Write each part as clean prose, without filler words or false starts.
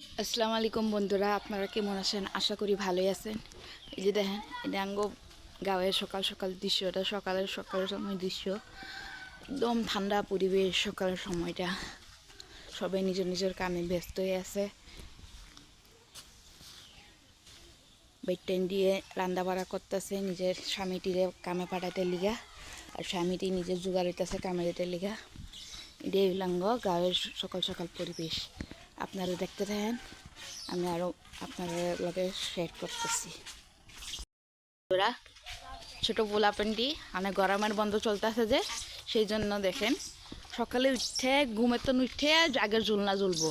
আসসালামু আলাইকুম বন্ধুরা, আপনারা কেমন আছেন? আশা করি ভালোই আছেন। এই যে দেখেন, এটা আঙ্গো গাঁয়ের সকাল সকাল দৃশ্য। এটা সকালের সময় দৃশ্য। একদম ঠান্ডা পরিবেশ সকালের সময়টা। সবাই নিজের নিজের কামে ব্যস্ত হয়ে আছে। বেডটেন দিয়ে রান্না বাড়া করতেছে নিজের স্বামীটিরে কামে পাঠাতে লিগা, আর স্বামীটি নিজের জোগাড় হইতেছে কামে যেতে লিগা। এটাই হইলাঙ্গ গাঁয়ের সকাল সকাল পরিবেশ। আপনারা দেখতে থাকেন, আমি আরও আপনাদের লগে শেয়ার করতেছি। ওরা ছোটো পোলাপেনটি মানে গরমের বন্ধ চলতেছে যে, সেই জন্য দেখেন সকালে উঠে ঘুমের তো উঠে আগে ঝুলনা ঝুলবো,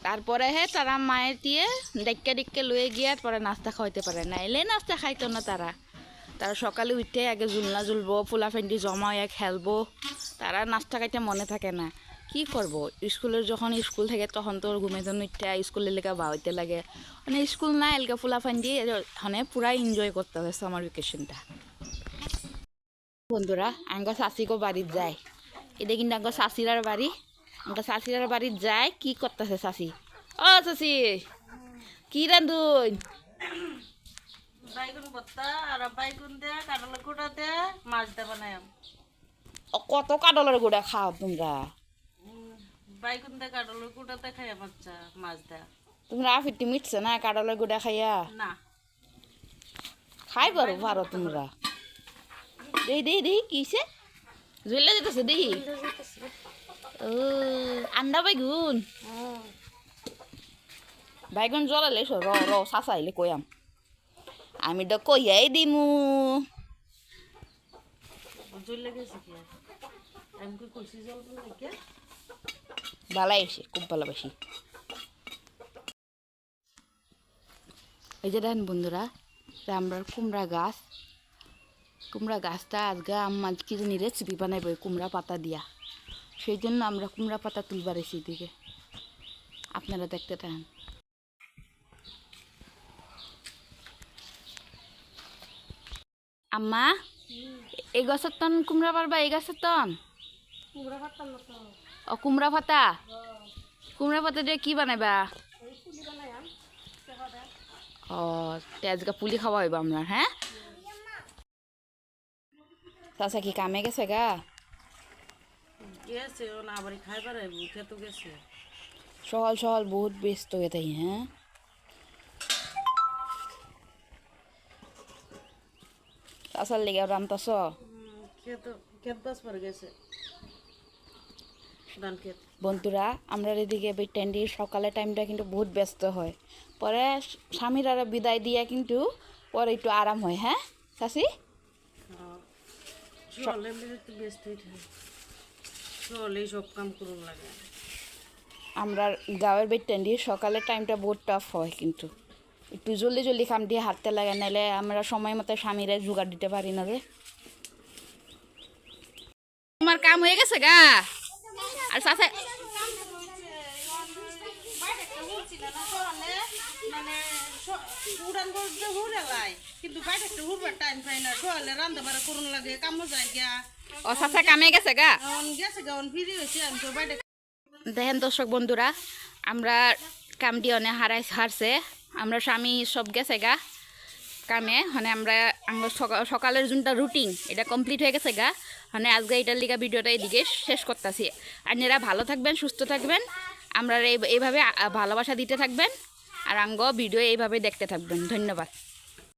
তারপরে তারা মায়ের দিয়ে ডেক্কে লয়ে গিয়ে পরে নাস্তা খাওয়াইতে পারে না, এলে নাস্তা খাইতো না। তারা সকালে উঠে আগে ঝুলনা ঝুলবো, পোলাপেনটি জমা হয়ে খেলবো। তারা নাস্তা খাইতে মনে থাকে না। কি করব, স্কুলের যখন স্কুল থাকে তখন তো ঘুমে তো উঠে স্কুলের লেগে বাড়িতে লাগে। মানে স্কুল না এলকা পোলাপেনটি মানে পুরা এনজয় করতে হবে সামার ভ্যাকেশনটা। বন্ধুরা আঙ্গা শাশিকো বাড়ির যায়, এটা কিন্তু আঙ্গা শাশিরার বাড়ি। আঙ্গা শাশিরার বাড়ির যায়, কি করতেছে শাশি? ও শাশি, কি রান্ধুন? বাইগুন ভর্তা আর বাইগুন দে কাঁঠালের গুঁড়া দে মাছ দে বানাই। কত কাডলের গুড়া খাও তোমরা? বাইগুন দে কাঁঠালের গুঁড়া দে খাই বাচ্চা মাছ দে। তোমরা আফিটি মিটছে না কাডলের গুড়া খাইয়া? না খাই পারো পারো তোমরা। দেই দেই দেই কিসে জ্বলে যেতেছে দেই। ও আন্ডা বাইগুন, বাইগুন জ্বলালে র র শাসাইলে কয়াম, আমি তো কইয়াই দিমু। জ্বলে গেছে কি আমি কি কইছি জল লাগে ভালাই এসে খুব ভালোবাসি। এই যে দেখেন বন্ধুরা, আমরা কুমড়া গাছটা আজকে আম্মা কি জানি রেসিপি বানাইব কুমড়া পাতা দিয়া, সেই জন্য আমরা কুমড়া পাতা তুলবার এসি দিকে। আপনারা দেখতে থাকেন। আম্মা এই গাছের তন কুমড়া পারবা? এই গাছের তন ও কুমড়া পাতা, কুমড়া পাতা দিয়ে কি বানাইবা? ও আজকে পুলি খাওয়া হইব আমরা। হ্যাঁ চাচা কি কামে গেছে গা? গেছে ও না আবার খাইবার মুখে তো গেছে। সহল সহল বহুত ব্যস্ত হয়ে থাকি। হ্যাঁ চাচার লেগে রামতাছ? খেত বাস পরে গেছে ধান খেত। বন্ধুরা আমরা এদিকে বেটেন্ডির সকালের টাইমটা কিন্তু বহুত ব্যস্ত হয়, পরে স্বামীর আর বিদায় দিয়া কিন্তু পরে একটু আরাম হয়। হ্যাঁ চাচি, চলে একটু ব্যস্ত হয়ে থাকে, চলেই সব কাম করুন লাগে। আমরা গাঁয়ের বেটেন্ডির সকালের টাইমটা বহুত টাফ হয়, কিন্তু একটু জলদি জলদি কাম দিয়ে হাঁটতে লাগে, নাহলে আমরা সময় মতো স্বামীরা জোগাড় দিতে পারি না রে। তোমার কাম হয়ে গেছে গা? আর চাচা মানে উড়ান করতে হুড়ে লাই কিন্তু বাইরে একটা হুড়বার টাইম পাই না, সকালে রান্না বাড়া করুন লাগে কামও যায় গিয়া। ও চাচা কামে গেছে গা? গেছে গা ফিরি হয়েছে আমি তো বাইরে। দেখেন দর্শক বন্ধুরা, আমরা কাম দিয়ে অনেক হারছে, আমরা স্বামী সব গেছে গা কামে। মানে আমরা সকালের যোনটা রুটিন এটা কমপ্লিট হয়ে গেছে গা। মানে আজকে এটার লিগা ভিডিওটা এদিকে শেষ করতেছি। আপনারা ভালো থাকবেন, সুস্থ থাকবেন, আমরা এইভাবে ভালোবাসা দিতে থাকবেন, আর আঙ্গ ভিডিও এইভাবে দেখতে থাকবেন। ধন্যবাদ।